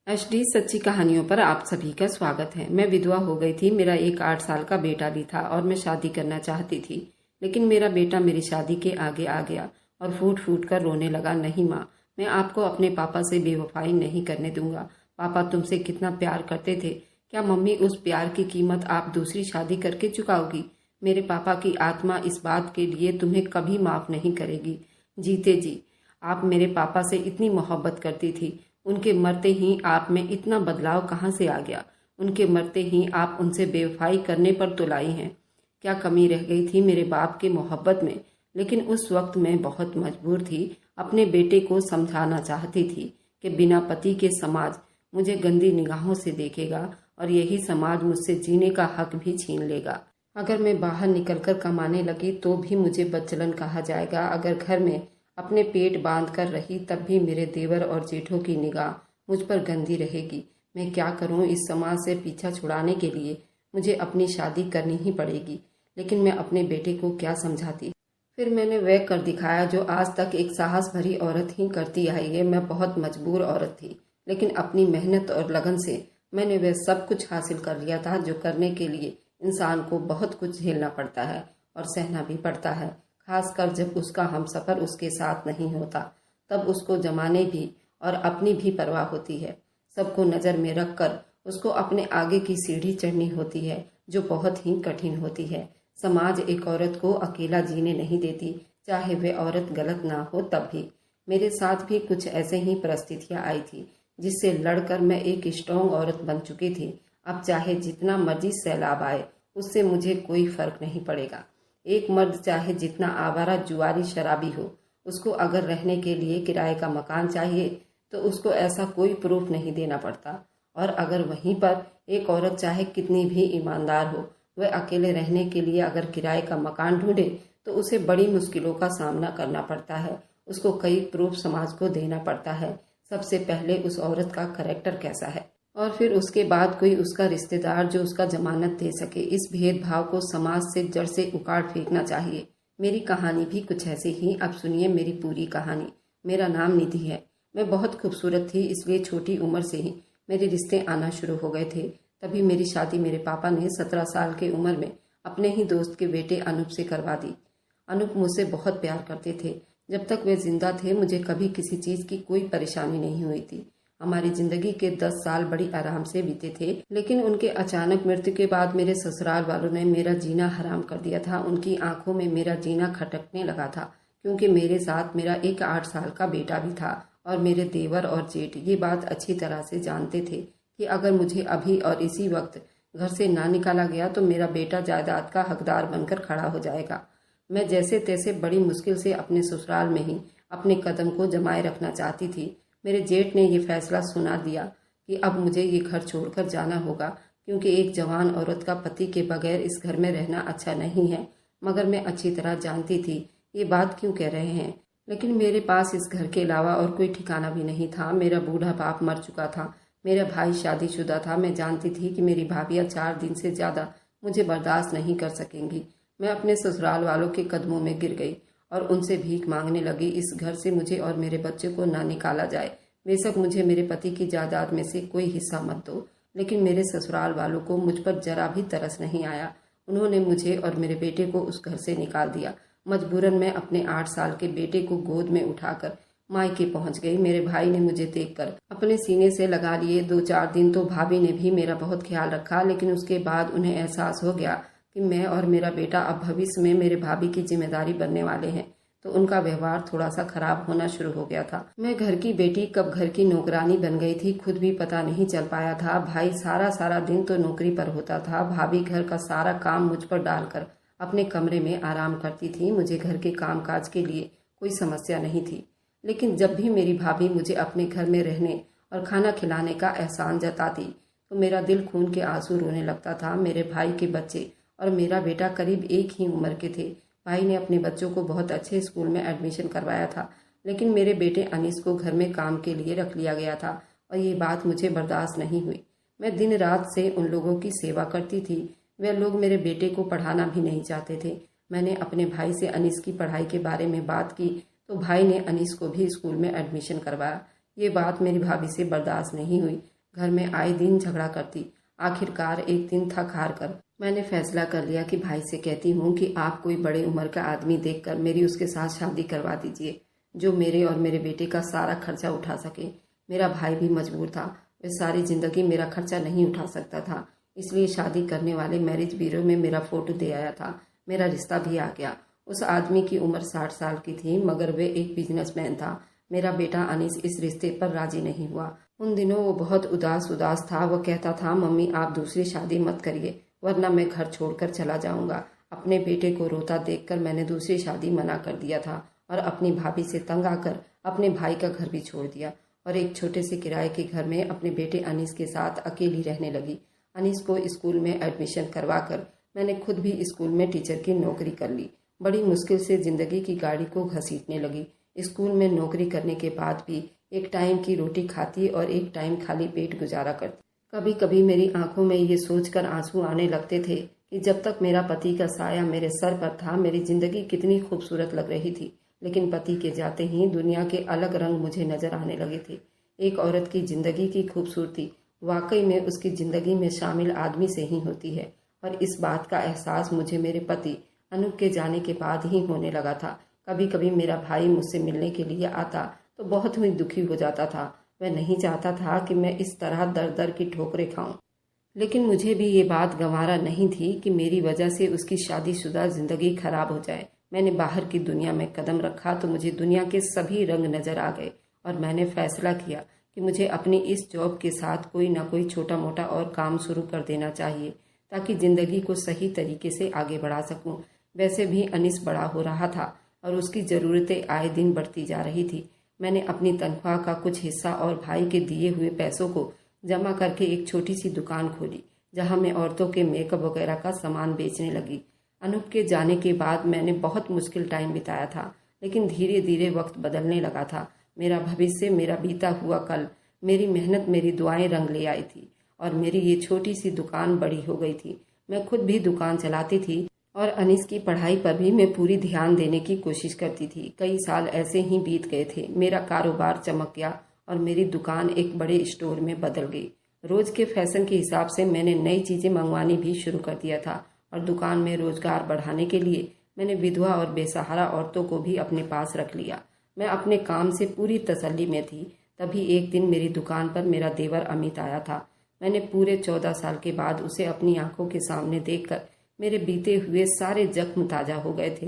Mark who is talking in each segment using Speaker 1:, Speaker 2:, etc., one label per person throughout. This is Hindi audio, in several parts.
Speaker 1: एचडी सच्ची कहानियों पर आप सभी का स्वागत है। मैं विधवा हो गई थी। मेरा एक 8 साल का बेटा भी था और मैं शादी करना चाहती थी, लेकिन मेरा बेटा मेरी शादी के आगे आ गया और फूट फूट कर रोने लगा। नहीं माँ, मैं आपको अपने पापा से बेवफाई नहीं करने दूंगा। पापा तुमसे कितना प्यार करते थे। क्या मम्मी उस प्यार की कीमत आप दूसरी शादी करके चुकाओगी? मेरे पापा की आत्मा इस बात के लिए तुम्हें कभी माफ नहीं करेगी। जीते जी आप मेरे पापा से इतनी मोहब्बत करती थी, उनके मरते ही आप में इतना बदलाव कहाँ से आ गया? उनके मरते ही आप उनसे बेवफाई करने पर तुलाई हैं। क्या कमी रह गई थी मेरे बाप की मोहब्बत में? लेकिन उस वक्त मैं बहुत मजबूर थी। अपने बेटे को समझाना चाहती थी कि बिना पति के समाज मुझे गंदी निगाहों से देखेगा और यही समाज मुझसे जीने का हक भी छीन लेगा। अगर मैं बाहर निकलकर कमाने लगी तो भी मुझे बदचलन कहा जाएगा। अगर घर में अपने पेट बांध कर रही तब भी मेरे देवर और जेठों की निगाह मुझ पर गंदी रहेगी। मैं क्या करूं? इस समाज से पीछा छुड़ाने के लिए मुझे अपनी शादी करनी ही पड़ेगी। लेकिन मैं अपने बेटे को क्या समझाती? फिर मैंने वह कर दिखाया जो आज तक एक साहस भरी औरत ही करती आई है। मैं बहुत मजबूर औरत थी, लेकिन अपनी मेहनत और लगन से मैंने वह सब कुछ हासिल कर लिया था जो करने के लिए इंसान को बहुत कुछ झेलना पड़ता है और सहना भी पड़ता है। खासकर जब उसका हमसफर उसके साथ नहीं होता, तब उसको जमाने भी और अपनी भी परवाह होती है। सबको नज़र में रखकर उसको अपने आगे की सीढ़ी चढ़नी होती है, जो बहुत ही कठिन होती है। समाज एक औरत को अकेला जीने नहीं देती, चाहे वह औरत गलत ना हो तब भी। मेरे साथ भी कुछ ऐसे ही परिस्थितियां आई थी, जिससे लड़कर मैं एक स्ट्रॉन्ग औरत बन चुकी थी। अब चाहे जितना मर्जी सैलाब आए, उससे मुझे कोई फर्क नहीं पड़ेगा। एक मर्द चाहे जितना आवारा जुआरी शराबी हो, उसको अगर रहने के लिए किराए का मकान चाहिए तो उसको ऐसा कोई प्रूफ नहीं देना पड़ता। और अगर वहीं पर एक औरत चाहे कितनी भी ईमानदार हो, वह अकेले रहने के लिए अगर किराए का मकान ढूंढे तो उसे बड़ी मुश्किलों का सामना करना पड़ता है। उसको कई प्रूफ समाज को देना पड़ता है। सबसे पहले उस औरत का कैरेक्टर कैसा है, और फिर उसके बाद कोई उसका रिश्तेदार जो उसका जमानत दे सके। इस भेदभाव को समाज से जड़ से उखाड़ फेंकना चाहिए। मेरी कहानी भी कुछ ऐसे ही। अब सुनिए मेरी पूरी कहानी। मेरा नाम निधि है। मैं बहुत खूबसूरत थी, इसलिए छोटी उम्र से ही मेरे रिश्ते आना शुरू हो गए थे। तभी मेरी शादी मेरे पापा ने 17 साल की उम्र में अपने ही दोस्त के बेटे अनूप से करवा दी। अनूप मुझसे बहुत प्यार करते थे। जब तक वे जिंदा थे मुझे कभी किसी चीज़ की कोई परेशानी नहीं हुई थी। हमारी जिंदगी के 10 साल बड़ी आराम से बीते थे, लेकिन उनके अचानक मृत्यु के बाद मेरे ससुराल वालों ने मेरा जीना हराम कर दिया था। उनकी आंखों में मेरा जीना खटकने लगा था, क्योंकि मेरे साथ मेरा एक 8 साल का बेटा भी था। और मेरे देवर और जेठ ये बात अच्छी तरह से जानते थे कि अगर मुझे अभी और इसी वक्त घर से ना निकाला गया तो मेरा बेटा जायदाद का हकदार बनकर खड़ा हो जाएगा। मैं जैसे तैसे बड़ी मुश्किल से अपने ससुराल में ही अपने कदम को जमाए रखना चाहती थी। मेरे जेठ ने यह फैसला सुना दिया कि अब मुझे ये घर छोड़कर जाना होगा, क्योंकि एक जवान औरत का पति के बगैर इस घर में रहना अच्छा नहीं है। मगर मैं अच्छी तरह जानती थी ये बात क्यों कह रहे हैं। लेकिन मेरे पास इस घर के अलावा और कोई ठिकाना भी नहीं था। मेरा बूढ़ा बाप मर चुका था, मेरा भाई शादीशुदा था। मैं जानती थी कि मेरी भाभियाँ 4 दिन से ज़्यादा मुझे बर्दाश्त नहीं कर सकेंगी। मैं अपने ससुराल वालों के कदमों में गिर गई और उनसे भीख मांगने लगी। इस घर से मुझे और मेरे बच्चे को ना निकाला जाए। बेशक मुझे मेरे पति की जायदाद में से कोई हिस्सा मत दो, लेकिन मेरे ससुराल वालों को मुझ पर जरा भी तरस नहीं आया। उन्होंने मुझे और मेरे बेटे को उस घर से निकाल दिया। मजबूरन मैं अपने 8 साल के बेटे को गोद में उठाकर मायके पहुंच गई। मेरे भाई ने मुझे देखकर अपने सीने से लगा लिए। 2-4 दिन तो भाभी ने भी मेरा बहुत ख्याल रखा, लेकिन उसके बाद उन्हें एहसास हो गया कि मैं और मेरा बेटा अब भविष्य में मेरे भाभी की जिम्मेदारी बनने वाले हैं, तो उनका व्यवहार थोड़ा सा खराब होना शुरू हो गया था। मैं घर की बेटी कब घर की नौकरानी बन गई थी खुद भी पता नहीं चल पाया था। भाई सारा दिन तो नौकरी पर होता था। भाभी घर का सारा काम मुझ पर डालकर अपने कमरे में आराम करती थी। मुझे घर के कामकाज के लिए कोई समस्या नहीं थी, लेकिन जब भी मेरी भाभी मुझे अपने घर में रहने और खाना खिलाने का एहसान जताती तो मेरा दिल खून के आंसू रोने लगता था। मेरे भाई के बच्चे और मेरा बेटा करीब एक ही उम्र के थे। भाई ने अपने बच्चों को बहुत अच्छे स्कूल में एडमिशन करवाया था, लेकिन मेरे बेटे अनीस को घर में काम के लिए रख लिया गया था और ये बात मुझे बर्दाश्त नहीं हुई। मैं दिन रात से उन लोगों की सेवा करती थी। वे लोग मेरे बेटे को पढ़ाना भी नहीं चाहते थे। मैंने अपने भाई से अनीस की पढ़ाई के बारे में बात की तो भाई ने अनीस को भी स्कूल में एडमिशन करवाया। ये बात मेरी भाभी से बर्दाश्त नहीं हुई। घर में आए दिन झगड़ा करती। आखिरकार एक दिन थक हार कर मैंने फैसला कर लिया कि भाई से कहती हूँ कि आप कोई बड़े उम्र का आदमी देखकर मेरी उसके साथ शादी करवा दीजिए, जो मेरे और मेरे बेटे का सारा खर्चा उठा सके। मेरा भाई भी मजबूर था, वह सारी जिंदगी मेरा खर्चा नहीं उठा सकता था, इसलिए शादी करने वाले मैरिज ब्यूरो में मेरा फोटो दे आया था। मेरा रिश्ता भी आ गया। उस आदमी की उम्र 60 साल की थी, मगर वे एक बिजनेसमैन था। मेरा बेटा अनीस इस रिश्ते पर राजी नहीं हुआ। उन दिनों वो बहुत उदास था। वो कहता था, मम्मी आप दूसरी शादी मत करिए, वरना मैं घर छोड़कर चला जाऊंगा। अपने बेटे को रोता देखकर मैंने दूसरी शादी मना कर दिया था और अपनी भाभी से तंग आकर अपने भाई का घर भी छोड़ दिया और एक छोटे से किराए के घर में अपने बेटे अनीस के साथ अकेली रहने लगी। अनीस को स्कूल में एडमिशन करवाकर मैंने खुद भी स्कूल में टीचर की नौकरी कर ली। बड़ी मुश्किल से जिंदगी की गाड़ी को घसीटने लगी। स्कूल में नौकरी करने के बाद भी एक टाइम की रोटी खाती और एक टाइम खाली पेट गुजारा करती। कभी कभी मेरी आंखों में ये सोचकर आंसू आने लगते थे कि जब तक मेरा पति का साया मेरे सर पर था मेरी जिंदगी कितनी खूबसूरत लग रही थी, लेकिन पति के जाते ही दुनिया के अलग रंग मुझे नजर आने लगे थे। एक औरत की जिंदगी की खूबसूरती वाकई में उसकी जिंदगी में शामिल आदमी से ही होती है, और इस बात का एहसास मुझे मेरे पति अनूप के जाने के बाद ही होने लगा था। कभी कभी मेरा भाई मुझसे मिलने के लिए आता तो बहुत ही दुखी हो जाता था। वह नहीं चाहता था कि मैं इस तरह दर दर की ठोकरें खाऊं, लेकिन मुझे भी ये बात गंवारा नहीं थी कि मेरी वजह से उसकी शादीशुदा जिंदगी खराब हो जाए। मैंने बाहर की दुनिया में कदम रखा तो मुझे दुनिया के सभी रंग नजर आ गए और मैंने फैसला किया कि मुझे अपनी इस जॉब के साथ कोई ना कोई छोटा मोटा और काम शुरू कर देना चाहिए ताकि जिंदगी को सही तरीके से आगे बढ़ा सकूं। वैसे भी अनीस बड़ा हो रहा था और उसकी ज़रूरतें आए दिन बढ़ती जा रही थी। मैंने अपनी तनख्वाह का कुछ हिस्सा और भाई के दिए हुए पैसों को जमा करके एक छोटी सी दुकान खोली, जहां मैं औरतों के मेकअप वगैरह का सामान बेचने लगी। अनूप के जाने के बाद मैंने बहुत मुश्किल टाइम बिताया था, लेकिन धीरे धीरे वक्त बदलने लगा था। मेरा भविष्य, मेरा बीता हुआ कल, मेरी मेहनत, मेरी दुआएं रंग ले आई थी और मेरी ये छोटी सी दुकान बड़ी हो गई थी। मैं खुद भी दुकान चलाती थी और अनीस की पढ़ाई पर भी मैं पूरी ध्यान देने की कोशिश करती थी। कई साल ऐसे ही बीत गए थे। मेरा कारोबार चमक गया और मेरी दुकान एक बड़े स्टोर में बदल गई। रोज के फैशन के हिसाब से मैंने नई चीजें मंगवानी भी शुरू कर दिया था और दुकान में रोजगार बढ़ाने के लिए मैंने विधवा और बेसहारा औरतों को भी अपने पास रख लिया। मैं अपने काम से पूरी तसल्ली में थी। तभी एक दिन मेरी दुकान पर मेरा देवर अमित आया था। मैंने पूरे 14 साल के बाद उसे अपनी आंखों के सामने देखकर मेरे बीते हुए सारे जख्म ताजा हो गए थे।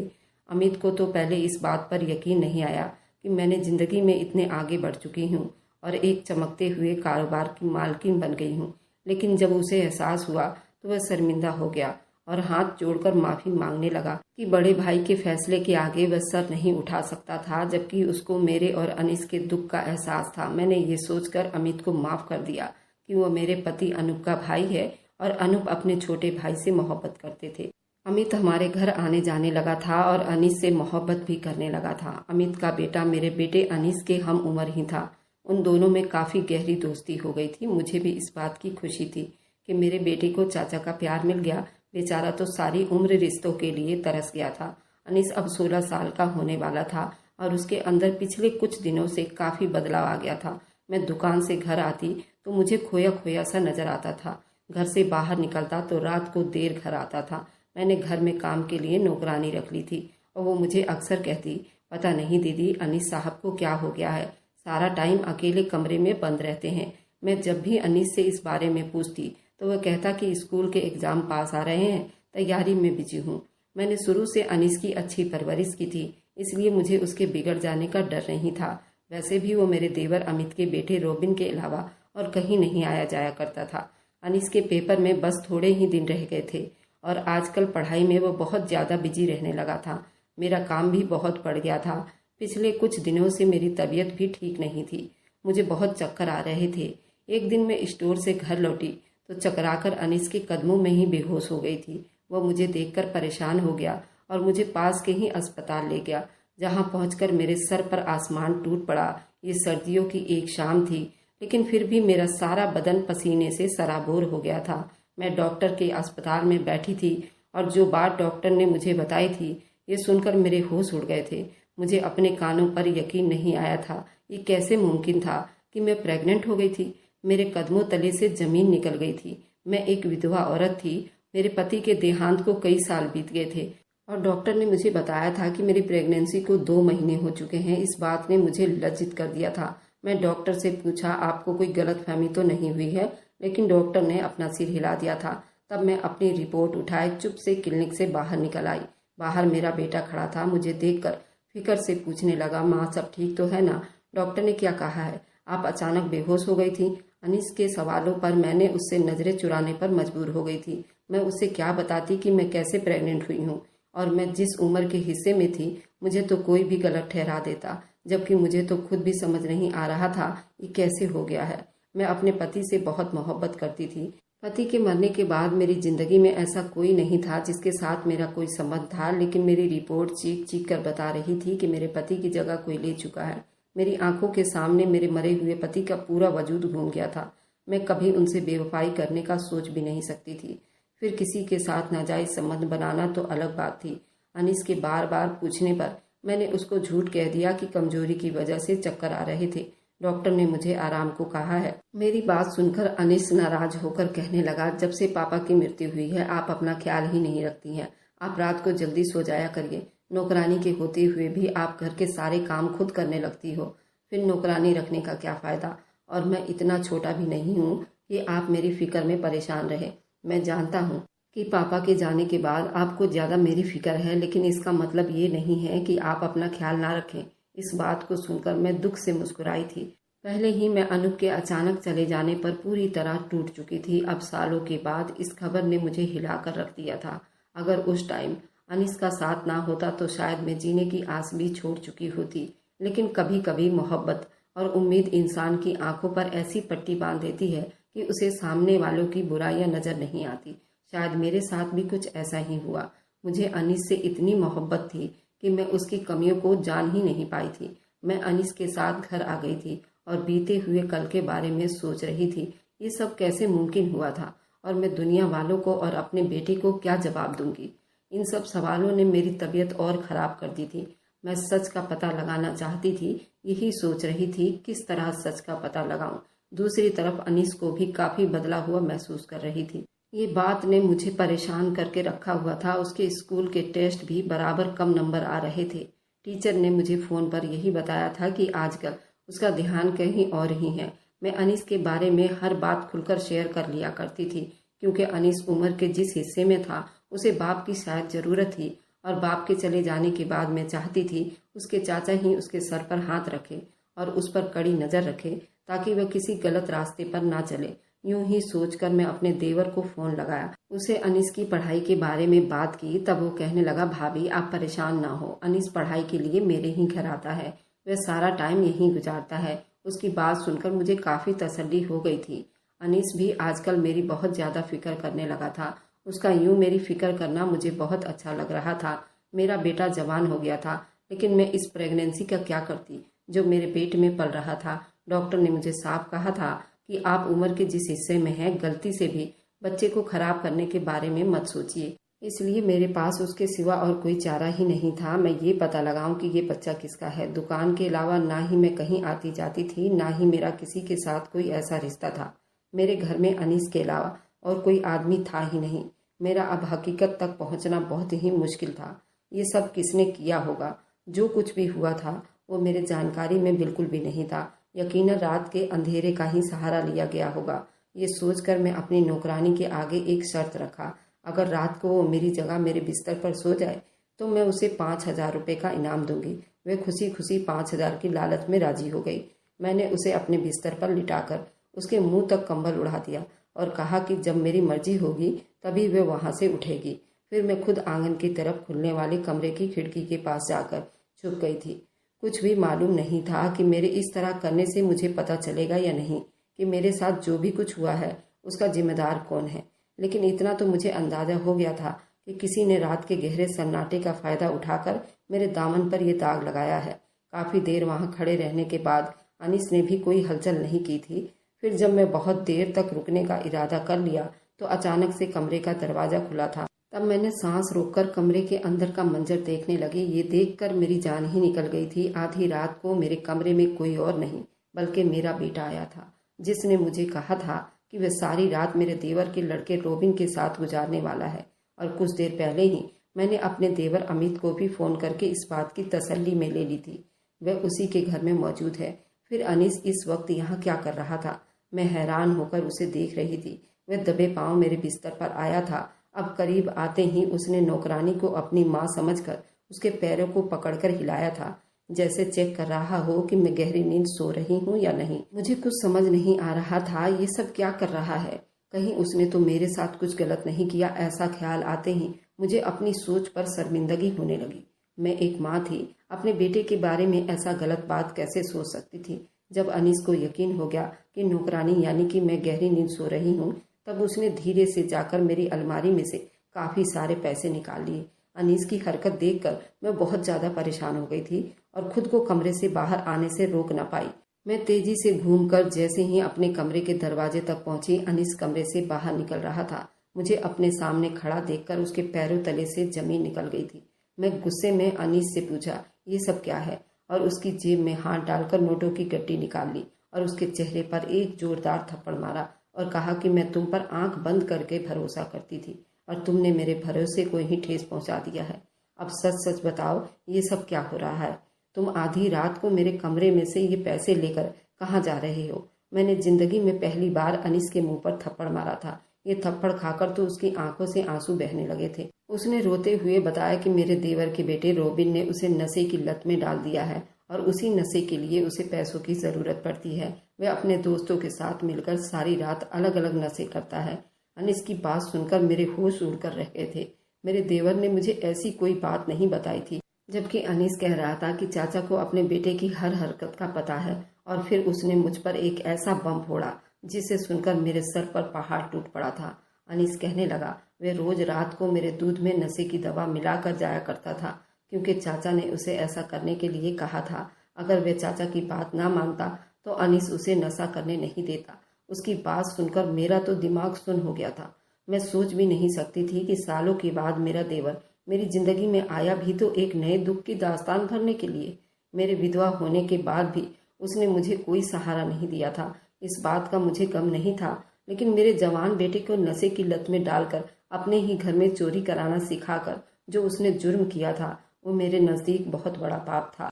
Speaker 1: अमित को तो पहले इस बात पर यकीन नहीं आया कि मैंने जिंदगी में इतने आगे बढ़ चुकी हूँ और एक चमकते हुए कारोबार की मालकिन बन गई हूँ। लेकिन जब उसे एहसास हुआ तो वह शर्मिंदा हो गया और हाथ जोड़कर माफी मांगने लगा कि बड़े भाई के फैसले के आगे वह सर नहीं उठा सकता था, जबकि उसको मेरे और अनीस के दुख का एहसास था। मैंने ये सोचकर अमित को माफ कर दिया कि वो मेरे पति अनूप का भाई है और अनूप अपने छोटे भाई से मोहब्बत करते थे। अमित हमारे घर आने जाने लगा था और अनीस से मोहब्बत भी करने लगा था। अमित का बेटा मेरे बेटे अनीस के हम उम्र ही था। उन दोनों में काफी गहरी दोस्ती हो गई थी। मुझे भी इस बात की खुशी थी कि मेरे बेटे को चाचा का प्यार मिल गया। बेचारा तो सारी उम्र रिश्तों के लिए तरस गया था। अनीस अब 16 साल का होने वाला था और उसके अंदर पिछले कुछ दिनों से काफी बदलाव आ गया था। मैं दुकान से घर आती तो मुझे खोया खोया सा नजर आता था। घर से बाहर निकलता तो रात को देर घर आता था। मैंने घर में काम के लिए नौकरानी रख ली थी और वो मुझे अक्सर कहती, पता नहीं दीदी अनीस साहब को क्या हो गया है, सारा टाइम अकेले कमरे में बंद रहते हैं। मैं जब भी अनीस से इस बारे में पूछती तो वह कहता कि स्कूल के एग्जाम पास आ रहे हैं, तैयारी में बिजी हूँ। मैंने शुरू से अनीस की अच्छी परवरिश की थी, इसलिए मुझे उसके बिगड़ जाने का डर नहीं था। वैसे भी वो मेरे देवर अमित के बेटे रोबिन के अलावा और कहीं नहीं आया जाया करता था। अनीस के पेपर में बस थोड़े ही दिन रह गए थे और आजकल पढ़ाई में वो बहुत ज़्यादा बिजी रहने लगा था। मेरा काम भी बहुत बढ़ गया था। पिछले कुछ दिनों से मेरी तबीयत भी ठीक नहीं थी। मुझे बहुत चक्कर आ रहे थे। एक दिन मैं स्टोर से घर लौटी तो चकराकर अनीस के कदमों में ही बेहोश हो गई थी। वह मुझे देखकर परेशान हो गया और मुझे पास के ही अस्पताल ले गया, जहां पहुंचकर मेरे सर पर आसमान टूट पड़ा। ये सर्दियों की एक शाम थी, लेकिन फिर भी मेरा सारा बदन पसीने से सराबोर हो गया था। मैं डॉक्टर के अस्पताल में बैठी थी और जो बात डॉक्टर ने मुझे बताई थी, ये सुनकर मेरे होश उड़ गए थे। मुझे अपने कानों पर यकीन नहीं आया था। ये कैसे मुमकिन था कि मैं प्रेग्नेंट हो गई थी। मेरे कदमों तले से जमीन निकल गई थी। मैं एक विधवा औरत थी। मेरे पति के देहांत को कई साल बीत गए थे और डॉक्टर ने मुझे बताया था कि मेरी प्रेगनेंसी को 2 महीने हो चुके हैं। इस बात ने मुझे लज्जित कर दिया था। मैं डॉक्टर से पूछा, आपको कोई गलतफहमी तो नहीं हुई है? लेकिन डॉक्टर ने अपना सिर हिला दिया था। तब मैं अपनी रिपोर्ट उठाए चुप से क्लिनिक से बाहर निकल आई। बाहर मेरा बेटा खड़ा था। मुझे देखकर फिक्र से पूछने लगा, माँ सब ठीक तो है ना? डॉक्टर ने क्या कहा है? आप अचानक बेहोश हो गई थी। अनीस के सवालों पर मैंने उससे नजरें चुराने पर मजबूर हो गई थी। मैं उससे क्या बताती कि मैं कैसे प्रेग्नेंट हुई हूँ, और मैं जिस उम्र के हिस्से में थी मुझे तो कोई भी गलत ठहरा देता, जबकि मुझे तो खुद भी समझ नहीं आ रहा था ये कैसे हो गया है। मैं अपने पति से बहुत मोहब्बत करती थी। पति के मरने के बाद मेरी जिंदगी में ऐसा कोई नहीं था जिसके साथ मेरा कोई संबंध था, लेकिन मेरी रिपोर्ट चीख चीख कर बता रही थी कि मेरे पति की जगह कोई ले चुका है। मेरी आंखों के सामने मेरे मरे हुए पति का पूरा वजूद घूम गया था। मैं कभी उनसे बेवफाई करने का सोच भी नहीं सकती थी। फिर किसी के साथ नाजायज संबंध बनाना तो अलग बात थी। अनीस के बार बार पूछने पर मैंने उसको झूठ कह दिया कि कमजोरी की वजह से चक्कर आ रहे थे। डॉक्टर ने मुझे आराम को कहा है। मेरी बात सुनकर अनीस नाराज होकर कहने लगा, जब से पापा की मृत्यु हुई है आप अपना ख्याल ही नहीं रखती हैं। आप रात को जल्दी सो जाया करिए। नौकरानी के होते हुए भी आप घर के सारे काम खुद करने लगती हो। फिर नौकरानी रखने का क्या फायदा? और मैं इतना छोटा भी नहीं हूँ कि आप मेरी फिक्र में परेशान रहे। मैं जानता हूँ कि पापा के जाने के बाद आपको ज्यादा मेरी फिक्र है, लेकिन इसका मतलब ये नहीं है कि आप अपना ख्याल ना रखें। इस बात को सुनकर मैं दुख से मुस्कुराई थी। पहले ही मैं अनूप के अचानक चले जाने पर पूरी तरह टूट चुकी थी। अब सालों के बाद इस खबर ने मुझे हिलाकर रख दिया था। अगर उस टाइम अनीस का साथ ना होता तो शायद मैं जीने की आस भी छोड़ चुकी होती। लेकिन कभी कभी मोहब्बत और उम्मीद इंसान की आंखों पर ऐसी पट्टी बांध देती है कि उसे सामने वालों की बुराइयां नजर नहीं आती। शायद मेरे साथ भी कुछ ऐसा ही हुआ। मुझे अनीस से इतनी मोहब्बत थी कि मैं उसकी कमियों को जान ही नहीं पाई थी। मैं अनीस के साथ घर आ गई थी और बीते हुए कल के बारे में सोच रही थी। ये सब कैसे मुमकिन हुआ था, और मैं दुनिया वालों को और अपने बेटे को क्या जवाब दूंगी? इन सब सवालों ने मेरी तबीयत और खराब कर दी थी। मैं सच का पता लगाना चाहती थी। यही सोच रही थी किस तरह सच का पता लगाऊं। दूसरी तरफ अनीस को भी काफी बदला हुआ महसूस कर रही थी। ये बात ने मुझे परेशान करके रखा हुआ था। उसके स्कूल के टेस्ट भी बराबर कम नंबर आ रहे थे। टीचर ने मुझे फोन पर यही बताया था कि आजकल उसका ध्यान कहीं और ही है। मैं अनीस के बारे में हर बात खुलकर शेयर कर लिया करती थी, क्योंकि अनीस उम्र के जिस हिस्से में था उसे बाप की शायद जरूरत थी, और बाप के चले जाने के बाद मैं चाहती थी उसके चाचा ही उसके सर पर हाथ रखे और उस पर कड़ी नजर रखे, ताकि वह किसी गलत रास्ते पर ना चले। यूं ही सोचकर मैं अपने देवर को फोन लगाया। उसे अनीस की पढ़ाई के बारे में बात की। तब वो कहने लगा, भाभी आप परेशान ना हो, अनीस पढ़ाई के लिए मेरे ही घर आता है, वह सारा टाइम यहीं गुजारता है। उसकी बात सुनकर मुझे काफी तसल्ली हो गई थी। अनीस भी आजकल मेरी बहुत ज्यादा फिक्र करने लगा था। उसका यूं मेरी फिक्र करना मुझे बहुत अच्छा लग रहा था। मेरा बेटा जवान हो गया था, लेकिन मैं इस प्रेगनेंसी का क्या करती जो मेरे पेट में पल रहा था। डॉक्टर ने मुझे साफ कहा था कि आप उम्र के जिस हिस्से में हैं गलती से भी बच्चे को खराब करने के बारे में मत सोचिए। इसलिए मेरे पास उसके सिवा और कोई चारा ही नहीं था। मैं ये पता लगाऊं कि ये बच्चा किसका है। दुकान के अलावा ना ही मैं कहीं आती जाती थी, ना ही मेरा किसी के साथ कोई ऐसा रिश्ता था। मेरे घर में अनीस के अलावा और कोई आदमी था ही नहीं। मेरा अब हकीकत तक पहुंचना बहुत ही मुश्किल था। ये सब किसने किया होगा? जो कुछ भी हुआ था वो मेरे जानकारी में बिल्कुल भी नहीं था। यकीनन रात के अंधेरे का ही सहारा लिया गया होगा। ये सोचकर मैं अपनी नौकरानी के आगे एक शर्त रखा, अगर रात को वो मेरी जगह मेरे बिस्तर पर सो जाए तो मैं उसे 5,000 रुपये का इनाम दूंगी। वह खुशी खुशी 5,000 की लालच में राजी हो गई। मैंने उसे अपने बिस्तर पर लिटाकर उसके मुंह तक कंबल उड़ा दिया और कहा कि जब मेरी मर्जी होगी तभी वह वहां से उठेगी। फिर मैं खुद आंगन की तरफ खुलने वाले कमरे की खिड़की के पास जाकर छुप गई थी। कुछ भी मालूम नहीं था कि मेरे इस तरह करने से मुझे पता चलेगा या नहीं कि मेरे साथ जो भी कुछ हुआ है उसका जिम्मेदार कौन है। लेकिन इतना तो मुझे अंदाजा हो गया था कि किसी ने रात के गहरे सन्नाटे का फायदा उठाकर मेरे दामन पर यह दाग लगाया है। काफी देर वहां खड़े रहने के बाद अनीस ने भी कोई हलचल नहीं की थी। फिर जब मैं बहुत देर तक रुकने का इरादा कर लिया तो अचानक से कमरे का दरवाजा खुला था। तब मैंने सांस रोककर कमरे के अंदर का मंजर देखने लगी। ये देखकर मेरी जान ही निकल गई थी। आधी रात को मेरे कमरे में कोई और नहीं बल्कि मेरा बेटा आया था। जिसने मुझे कहा था कि वह सारी रात मेरे देवर के लड़के रोबिन के साथ गुजारने वाला है। और कुछ देर पहले ही मैंने अपने देवर अमित को भी फ़ोन करके इस बात की तसल्ली में ले ली थी। वह उसी के घर में मौजूद है। फिर अनीस इस वक्त यहाँ क्या कर रहा था? मैं हैरान होकर उसे देख रही थी। वह दबे पांव मेरे बिस्तर पर आया था। अब करीब आते ही उसने नौकरानी को अपनी माँ समझकर उसके पैरों को पकड़कर हिलाया था, जैसे चेक कर रहा हो कि मैं गहरी नींद सो रही हूँ या नहीं। मुझे कुछ समझ नहीं आ रहा था ये सब क्या कर रहा है। कहीं उसने तो मेरे साथ कुछ गलत नहीं किया, ऐसा ख्याल आते ही मुझे अपनी सोच पर शर्मिंदगी होने लगी। मैं एक माँ थी, अपने बेटे के बारे में ऐसा गलत बात कैसे सोच सकती थी। जब अनीस को यकीन हो गया कि नौकरानी यानी कि मैं गहरी नींद सो रही हूँ, तब उसने धीरे से जाकर मेरी अलमारी में से काफ़ी सारे पैसे निकाल लिए। अनीस की हरकत देखकर मैं बहुत ज़्यादा परेशान हो गई थी और खुद को कमरे से बाहर आने से रोक न पाई। मैं तेजी से घूमकर जैसे ही अपने कमरे के दरवाजे तक पहुंची, अनीस कमरे से बाहर निकल रहा था। मुझे अपने सामने खड़ा देखकर उसके पैरों तले से जमीन निकल गई थी। मैं गुस्से में अनीस से पूछा, ये सब क्या है? और उसकी जेब में हाथ डालकर नोटों की गड्डी निकाल ली और उसके चेहरे पर एक जोरदार थप्पड़ मारा और कहा कि मैं तुम पर आंख बंद करके भरोसा करती थी और तुमने मेरे भरोसे को ही ठेस पहुंचा दिया है। अब सच सच बताओ, ये सब क्या हो रहा है? तुम आधी रात को मेरे कमरे में से ये पैसे लेकर कहाँ जा रहे हो? मैंने जिंदगी में पहली बार अनीस के मुंह पर थप्पड़ मारा था। ये थप्पड़ खाकर तो उसकी आंखों से आंसू बहने लगे थे। उसने रोते हुए बताया कि मेरे देवर के बेटे रोबिन ने उसे नशे की लत में डाल दिया है और उसी नशे के लिए उसे पैसों की ज़रूरत पड़ती है। वह अपने दोस्तों के साथ मिलकर सारी रात अलग अलग नशे करता है। अनीस की बात सुनकर मेरे होश उड़कर रह गए थे। मेरे देवर ने मुझे ऐसी कोई बात नहीं बताई थी, जबकि अनीस कह रहा था कि चाचा को अपने बेटे की हर हरकत का पता है। और फिर उसने मुझ पर एक ऐसा बम फोड़ा जिसे सुनकर मेरे सर पर पहाड़ टूट पड़ा था। अनीस कहने लगा, वह रोज रात को मेरे दूध में नशे की दवा मिलाकर जाया करता था, क्योंकि चाचा ने उसे ऐसा करने के लिए कहा था। अगर वह चाचा की बात ना मानता तो अनीस उसे नशा करने नहीं देता। उसकी बात सुनकर मेरा तो दिमाग सुन्न हो गया था। मैं सोच भी नहीं सकती थी कि सालों के बाद मेरा देवर मेरी जिंदगी में आया भी तो एक नए दुख की दास्तान भरने के लिए। मेरे विधवा होने के बाद भी उसने मुझे कोई सहारा नहीं दिया था। इस बात का मुझे गम नहीं था, लेकिन मेरे जवान बेटे को नशे की लत में डालकर अपने ही घर में चोरी कराना सिखाकर जो उसने जुर्म किया था, वो मेरे नज़दीक बहुत बड़ा पाप था।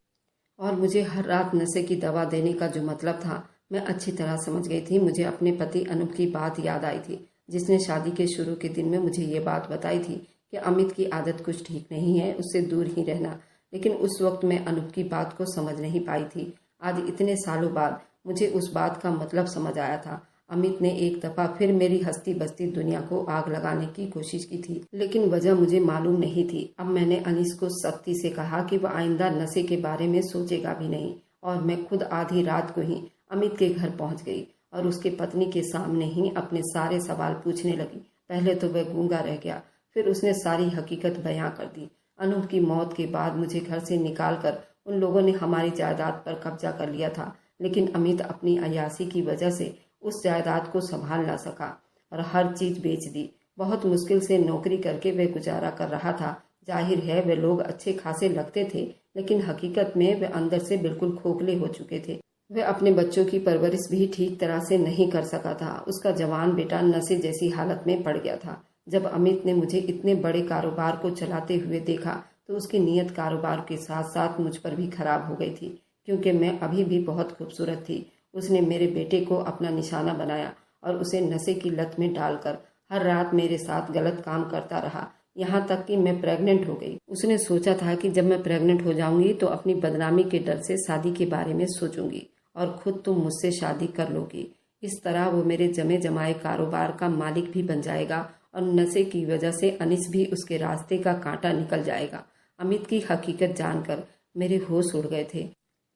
Speaker 1: और मुझे हर रात नशे की दवा देने का जो मतलब था, मैं अच्छी तरह समझ गई थी। मुझे अपने पति अनूप की बात याद आई थी, जिसने शादी के शुरू के दिन में मुझे ये बात बताई थी कि अमित की आदत कुछ ठीक नहीं है, उससे दूर ही रहना। लेकिन उस वक्त मैं अनूप की बात को समझ नहीं पाई थी। आज इतने सालों बाद मुझे उस बात का मतलब समझ आया था। अमित ने एक दफा फिर मेरी हस्ती बस्ती दुनिया को आग लगाने की कोशिश की थी, लेकिन वजह मुझे मालूम नहीं थी। अब मैंने अनीस को सख्ती से कहा कि वह आइंदा नशे के बारे में सोचेगा भी नहीं, और मैं खुद आधी रात को ही अमित के घर पहुंच गई और उसके पत्नी के सामने ही अपने सारे सवाल पूछने लगी। पहले तो वह गूंगा रह गया, फिर उसने सारी हकीकत बयां कर दी। अनूप की मौत के बाद मुझे घर से निकालकर उन लोगों ने हमारी जायदाद पर कब्जा कर लिया था, लेकिन अमित अपनी अय्याशी की वजह से उस जायदाद को संभाल ना सका और हर चीज बेच दी। बहुत मुश्किल से नौकरी करके वह गुजारा कर रहा था। जाहिर है वे लोग अच्छे खासे लगते थे, लेकिन हकीकत में वे अंदर से बिल्कुल खोखले हो चुके थे। वह अपने बच्चों की परवरिश भी ठीक तरह से नहीं कर सका था। उसका जवान बेटा नशे जैसी हालत में पड़ गया था। जब अमित ने मुझे इतने बड़े कारोबार को चलाते हुए देखा तो उसकी नीयत कारोबार के साथ साथ मुझ पर भी खराब हो गई थी, क्योंकि मैं अभी भी बहुत खूबसूरत थी। उसने मेरे बेटे को अपना निशाना बनाया और उसे नशे की लत में डालकर हर रात मेरे साथ गलत काम करता रहा, यहाँ तक कि मैं प्रेग्नेंट हो गई। उसने सोचा था कि जब मैं प्रेग्नेंट हो जाऊंगी तो अपनी बदनामी के डर से शादी के बारे में सोचूंगी और खुद तुम मुझसे शादी कर लोगी। इस तरह वो मेरे जमे जमाए कारोबार का मालिक भी बन जाएगा और नशे की वजह से अनीस भी उसके रास्ते का कांटा निकल जाएगा। अमित की हकीकत जानकर मेरे होश उड़ गए थे।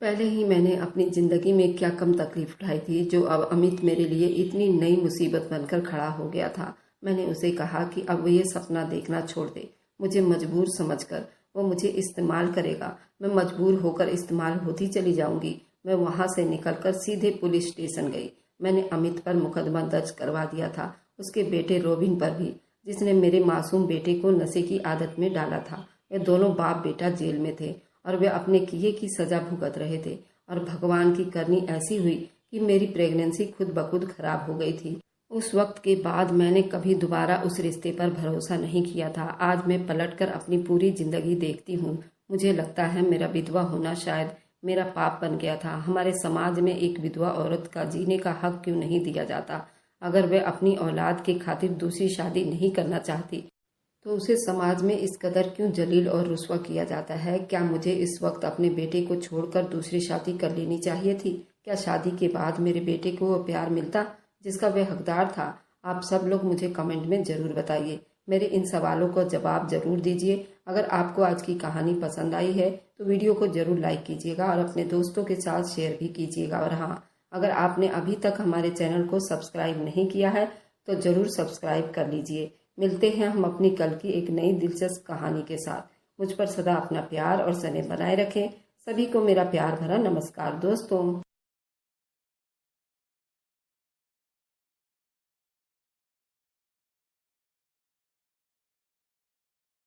Speaker 1: पहले ही मैंने अपनी जिंदगी में क्या कम तकलीफ उठाई थी, जो अब अमित मेरे लिए इतनी नई मुसीबत बनकर खड़ा हो गया था। मैंने उसे कहा कि अब वो ये सपना देखना छोड़ दे। मुझे मजबूर समझकर वो मुझे इस्तेमाल करेगा। मैं मजबूर होकर इस्तेमाल होती चली जाऊंगी। मैं वहां से निकलकर सीधे पुलिस स्टेशन गई। मैंने अमित पर मुकदमा दर्ज करवा दिया था, उसके बेटे रोबिन पर भी, जिसने मेरे मासूम बेटे को नशे की आदत में डाला था। वे दोनों बाप बेटा जेल में थे और वे अपने किए की सजा भुगत रहे थे। और भगवान की करनी ऐसी हुई कि मेरी प्रेगनेंसी खुद ब खुद खराब हो गई थी। उस वक्त के बाद मैंने कभी दोबारा उस रिश्ते पर भरोसा नहीं किया था। आज मैं पलटकर अपनी पूरी जिंदगी देखती हूँ। मुझे लगता है मेरा विधवा होना शायद मेरा पाप बन गया था। हमारे समाज में एक विधवा औरत का जीने का हक क्यों नहीं दिया जाता? अगर वह अपनी औलाद के खातिर दूसरी शादी नहीं करना चाहती तो उसे समाज में इस कदर क्यों जलील और रुस्वा किया जाता है? क्या मुझे इस वक्त अपने बेटे को छोड़कर दूसरी शादी कर लेनी चाहिए थी? क्या शादी के बाद मेरे बेटे को वो प्यार मिलता जिसका वह हकदार था? आप सब लोग मुझे कमेंट में ज़रूर बताइए। मेरे इन सवालों को जवाब ज़रूर दीजिए। अगर आपको आज की कहानी पसंद आई है तो वीडियो को ज़रूर लाइक कीजिएगा और अपने दोस्तों के साथ शेयर भी कीजिएगा। और हाँ, अगर आपने अभी तक हमारे चैनल को सब्सक्राइब नहीं किया है तो ज़रूर सब्सक्राइब कर लीजिए। मिलते हैं हम अपनी कल की एक नई दिलचस्प कहानी के साथ। मुझ पर सदा अपना प्यार और स्नेह बनाए रखें। सभी को मेरा प्यार भरा नमस्कार दोस्तों।